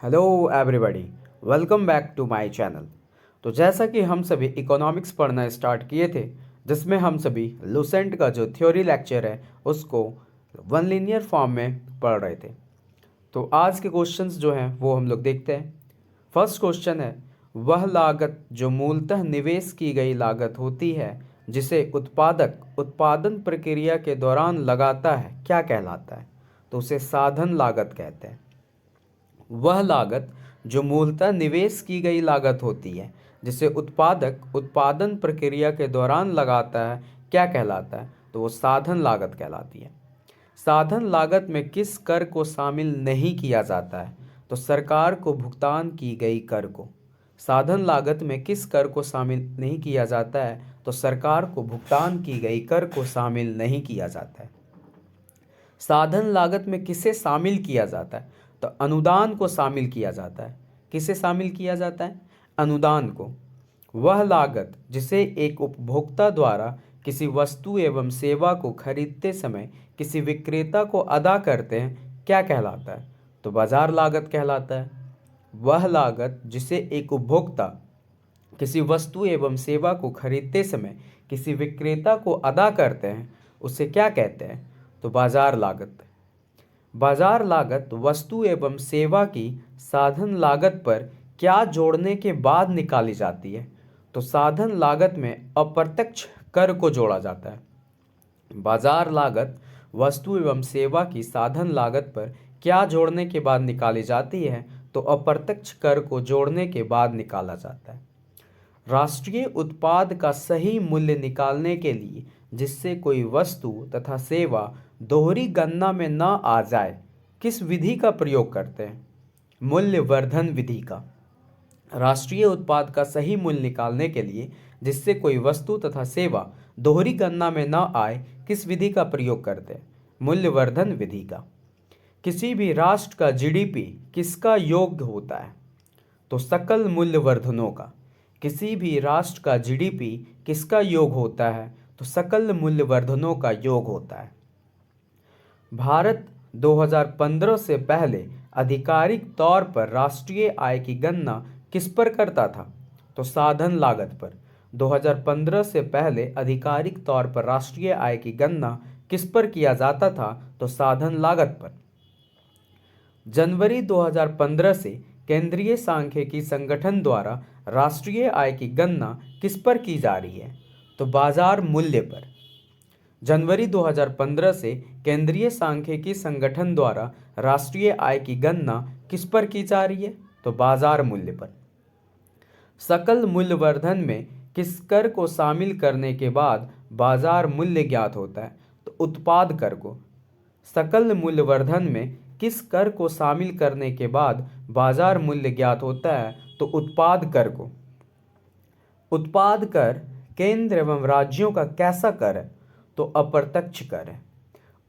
Hello everybody, welcome back to my channel. तो जैसा कि हम सभी इकोनॉमिक्स पढ़ना स्टार्ट किए थे, जिसमें हम सभी लुसेंट का जो थ्योरी लेक्चर है उसको वन लीनियर फॉर्म में पढ़ रहे थे। तो आज के क्वेश्चंस जो हैं वो हम लोग देखते हैं। फर्स्ट क्वेश्चन है, वह लागत जो मूलतः निवेश की गई लागत होती है जिसे उत्पादक उत्पादन प्रक्रिया के दौरान लगाता है, क्या कहलाता है? तो उसे साधन लागत कहते हैं। वह लागत जो मूलतः निवेश की गई लागत होती है जिसे उत्पादक उत्पादन प्रक्रिया के दौरान लगाता है, क्या कहलाता है? तो वो साधन लागत कहलाती है। साधन लागत में किस कर को शामिल नहीं किया जाता है? तो सरकार को भुगतान की गई कर को। साधन लागत में किस कर को शामिल नहीं किया जाता है? तो सरकार को भुगतान की गई कर को शामिल नहीं किया जाता है। साधन लागत में किसे शामिल किया जाता है? तो अनुदान को शामिल किया जाता है। किसे शामिल किया जाता है? अनुदान को। वह लागत जिसे एक उपभोक्ता द्वारा किसी वस्तु एवं सेवा को खरीदते समय किसी विक्रेता को अदा करते हैं, क्या कहलाता है? तो बाजार लागत कहलाता है। वह लागत जिसे एक उपभोक्ता किसी वस्तु एवं सेवा को खरीदते समय किसी विक्रेता को अदा करते हैं, उसे क्या कहते हैं? तो बाजार लागत। बाजार लागत वस्तु एवं सेवा की साधन लागत पर क्या जोड़ने के बाद निकाली जाती है? तो साधन लागत में अप्रत्यक्ष कर को जोड़ा जाता है। बाजार लागत वस्तु एवं सेवा की साधन लागत पर क्या जोड़ने के बाद निकाली जाती है? तो अप्रत्यक्ष कर को जोड़ने के बाद निकाला जाता है। राष्ट्रीय उत्पाद का सही मूल्य निकालने के लिए जिससे कोई वस्तु तथा सेवा दोहरी गणना में न आ जाए, किस विधि का प्रयोग करते हैं? मूल्यवर्धन विधि का। राष्ट्रीय उत्पाद का सही मूल्य निकालने के लिए जिससे कोई वस्तु तथा सेवा दोहरी गणना में न आए, किस विधि का प्रयोग करते हैं? मूल्यवर्धन विधि का। किसी भी राष्ट्र का जीडीपी किसका योग होता है? तो सकल मूल्यवर्धनों का। किसी भी राष्ट्र का जीडीपी किसका योग होता है? तो सकल मूल्यवर्धनों का योग होता है। भारत 2015 से पहले आधिकारिक तौर पर राष्ट्रीय आय की गणना किस पर करता था? तो साधन लागत पर। 2015 से पहले आधिकारिक तौर पर राष्ट्रीय आय की गणना किस पर किया जाता था? तो साधन लागत पर। जनवरी 2015 से केंद्रीय सांख्यिकी संगठन द्वारा राष्ट्रीय आय की गणना किस पर की जा रही है? तो बाजार मूल्य पर। जनवरी 2015 से केंद्रीय सांख्यिकी संगठन द्वारा राष्ट्रीय आय की गणना किस पर की जा रही है? तो बाजार मूल्य पर। सकल मूल्यवर्धन में किस कर को शामिल करने के बाद बाजार मूल्य ज्ञात होता है? तो उत्पाद कर को। सकल मूल्यवर्धन में किस कर को शामिल करने के बाद बाजार मूल्य ज्ञात होता है? तो उत्पाद कर को। उत्पाद कर केंद्र एवं राज्यों का कैसा कर है? तो अप्रत्यक्ष कर है।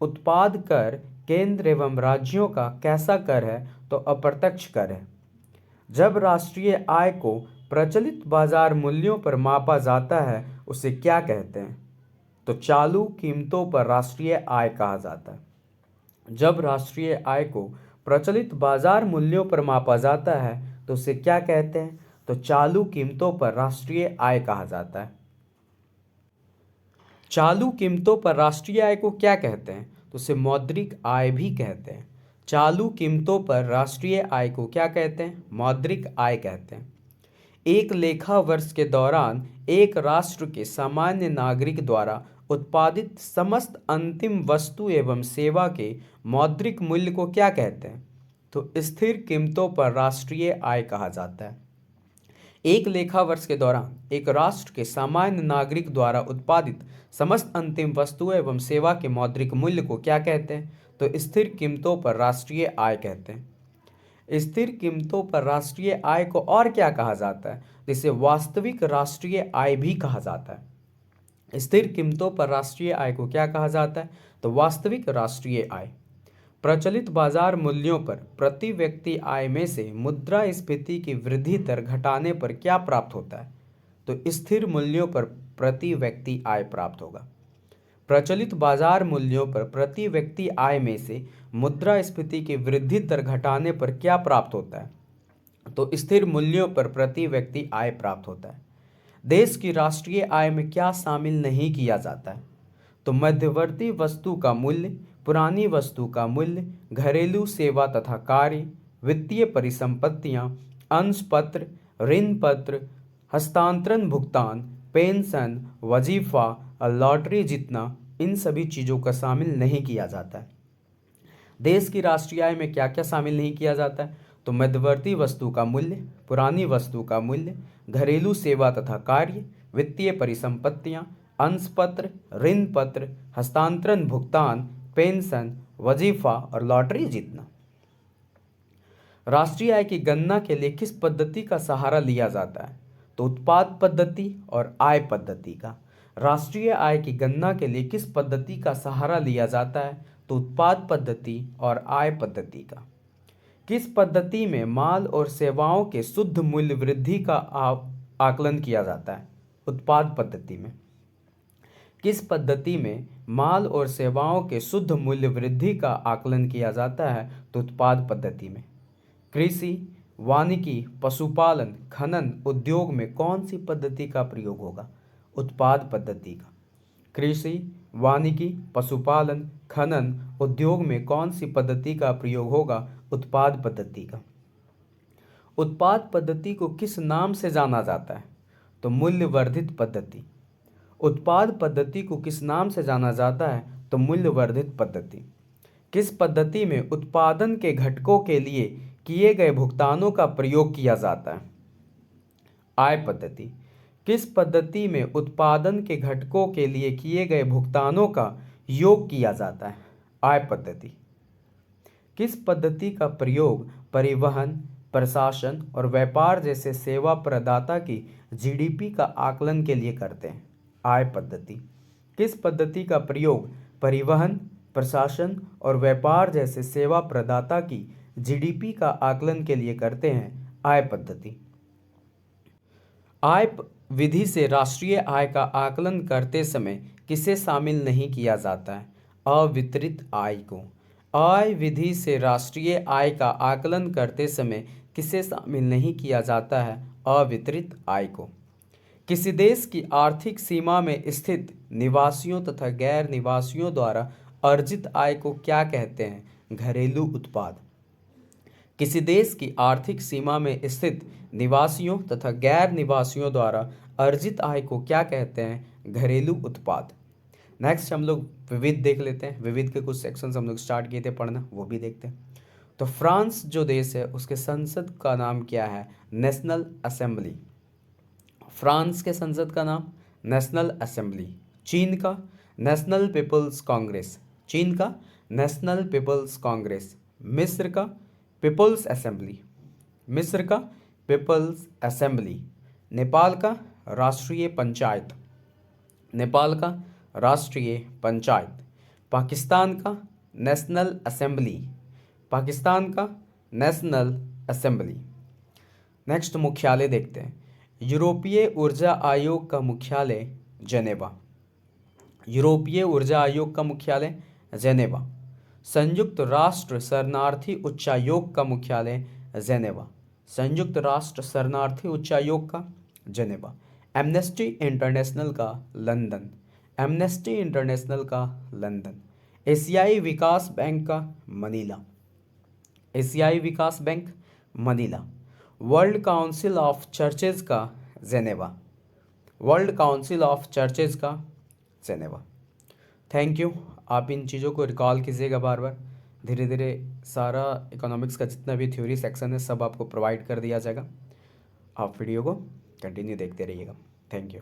उत्पाद कर केंद्र एवं राज्यों का कैसा कर है? तो अप्रत्यक्ष कर है। जब राष्ट्रीय आय को प्रचलित बाजार मूल्यों पर मापा जाता है, उसे क्या कहते हैं? तो चालू कीमतों पर राष्ट्रीय आय कहा जाता है। जब राष्ट्रीय आय को प्रचलित बाजार मूल्यों पर मापा जाता है तो उसे क्या कहते हैं? तो चालू कीमतों पर राष्ट्रीय आय कहा जाता है। चालू कीमतों पर राष्ट्रीय आय को क्या कहते हैं? तो उसे मौद्रिक आय भी कहते हैं। चालू कीमतों पर राष्ट्रीय आय को क्या कहते हैं? मौद्रिक आय कहते हैं। एक लेखा वर्ष के दौरान एक राष्ट्र के सामान्य नागरिक द्वारा उत्पादित समस्त अंतिम वस्तु एवं सेवा के मौद्रिक मूल्य को क्या कहते हैं? तो स्थिर कीमतों पर राष्ट्रीय आय कहा जाता है। एक लेखा वर्ष के दौरान एक राष्ट्र के सामान्य नागरिक द्वारा उत्पादित समस्त अंतिम वस्तु एवं सेवा के मौद्रिक मूल्य को क्या कहते हैं? तो स्थिर कीमतों पर राष्ट्रीय आय कहते हैं। स्थिर कीमतों पर राष्ट्रीय आय को और क्या कहा जाता है? जिसे वास्तविक राष्ट्रीय आय भी कहा जाता है। स्थिर कीमतों पर राष्ट्रीय आय को क्या कहा जाता है? तो वास्तविक राष्ट्रीय आय। प्रचलित बाजार मूल्यों पर प्रति व्यक्ति आय में से मुद्रास्फीति की वृद्धि दर घटाने पर क्या प्राप्त होता है? तो स्थिर मूल्यों पर प्रति व्यक्ति आय प्राप्त होगा। प्रचलित बाजार मूल्यों पर प्रति व्यक्ति आय में से मुद्रास्फीति की वृद्धि दर घटाने पर क्या प्राप्त होता है? तो स्थिर मूल्यों पर प्रति व्यक्ति आय प्राप्त होता है। देश की राष्ट्रीय आय में क्या शामिल नहीं किया जाता है? तो मध्यवर्ती वस्तु का मूल्य, पुरानी वस्तु का मूल्य, घरेलू सेवा तथा कार्य, वित्तीय परिसंपत्तियां, अंशपत्र, ऋण पत्र, हस्तांतरण भुगतान, पेंशन, वजीफा और लॉटरी जीतना, इन सभी चीज़ों का शामिल नहीं किया जाता है। देश की राष्ट्रीय आय में क्या क्या शामिल नहीं किया जाता है? तो मध्यवर्ती वस्तु का मूल्य, पुरानी वस्तु का मूल्य, घरेलू सेवा तथा कार्य, वित्तीय परिसंपत्तियां, अंशपत्र, ऋण पत्र, हस्तांतरण भुगतान, पेंशन, वजीफा और लॉटरी जीतना। राष्ट्रीय आय की गणना के लिए किस पद्धति का सहारा लिया जाता है? तो उत्पाद पद्धति और आय पद्धति का। राष्ट्रीय आय की गणना के लिए किस पद्धति का सहारा लिया जाता है? तो उत्पाद पद्धति और आय पद्धति का। किस पद्धति में माल और सेवाओं के शुद्ध मूल्य वृद्धि का आकलन किया जाता है? उत्पाद पद्धति में। किस पद्धति में माल और सेवाओं के शुद्ध मूल्य वृद्धि का आकलन किया जाता है? तो उत्पाद पद्धति में। कृषि, वानिकी, पशुपालन, खनन, उद्योग में कौन सी पद्धति का प्रयोग होगा? उत्पाद पद्धति का। कृषि, वानिकी, पशुपालन, खनन, उद्योग में कौन सी पद्धति का प्रयोग होगा? उत्पाद पद्धति का। उत्पाद पद्धति को किस नाम से जाना जाता है? तो मूल्य वर्धित पद्धति। उत्पाद पद्धति को किस नाम से जाना जाता है? तो मूल्य वर्धित पद्धति। किस पद्धति में उत्पादन के घटकों के लिए किए गए भुगतानों का प्रयोग किया जाता है? आय पद्धति। किस पद्धति में उत्पादन के घटकों के लिए किए गए भुगतानों का योग किया जाता है? आय पद्धति। किस पद्धति का प्रयोग परिवहन, प्रशासन और व्यापार जैसे सेवा प्रदाता की जीडीपी का आकलन के लिए करते हैं? आय पद्धति। किस पद्धति का प्रयोग परिवहन, प्रशासन और व्यापार जैसे सेवा प्रदाता की जीडीपी का आकलन के लिए करते हैं? आय पद्धति। आय विधि से राष्ट्रीय आय का आकलन करते समय किसे शामिल नहीं किया जाता है? अवितरित आय को। आय विधि से राष्ट्रीय आय का आकलन करते समय किसे शामिल नहीं किया जाता है? अवितरित आय को। किसी देश की आर्थिक सीमा में स्थित निवासियों तथा गैर निवासियों द्वारा अर्जित आय को क्या कहते हैं? घरेलू उत्पाद। किसी देश की आर्थिक सीमा में स्थित निवासियों तथा गैर निवासियों द्वारा अर्जित आय को क्या कहते हैं? घरेलू उत्पाद। नेक्स्ट हम लोग विविध देख लेते हैं। विविध के कुछ सेक्शंस हम लोग स्टार्ट किए थे पढ़ना, वो भी देखते हैं। तो फ्रांस जो देश है उसके संसद का नाम क्या है? National assembly. फ्रांस के संसद का नाम नेशनल असेंबली। चीन का नेशनल पीपल्स कांग्रेस। चीन का नेशनल पीपल्स कांग्रेस। मिस्र का पीपल्स असेंबली। मिस्र का पीपल्स असेंबली। नेपाल का राष्ट्रीय पंचायत। नेपाल का राष्ट्रीय पंचायत। पाकिस्तान का नेशनल असेंबली। पाकिस्तान का नेशनल असेंबली। नेक्स्ट मुख्यालय देखते हैं। यूरोपीय ऊर्जा आयोग का मुख्यालय जेनेवा। यूरोपीय ऊर्जा आयोग का मुख्यालय जेनेवा। संयुक्त राष्ट्र शरणार्थी उच्चायोग का मुख्यालय जेनेवा। संयुक्त राष्ट्र शरणार्थी उच्चायोग का जेनेवा। एमनेस्टी इंटरनेशनल का लंदन। एमनेस्टी इंटरनेशनल का लंदन। एशियाई विकास बैंक का मनीला। एशियाई विकास bank Manila. World Council of Churches का Geneva. World Council of Churches का जेनेवा। Thank you. आप इन चीज़ों को रिकॉल कीजिएगा बार बार। धीरे धीरे सारा इकोनॉमिक्स का जितना भी थ्योरी सेक्शन है सब आपको प्रोवाइड कर दिया जाएगा। आप वीडियो को कंटिन्यू देखते रहिएगा। Thank you.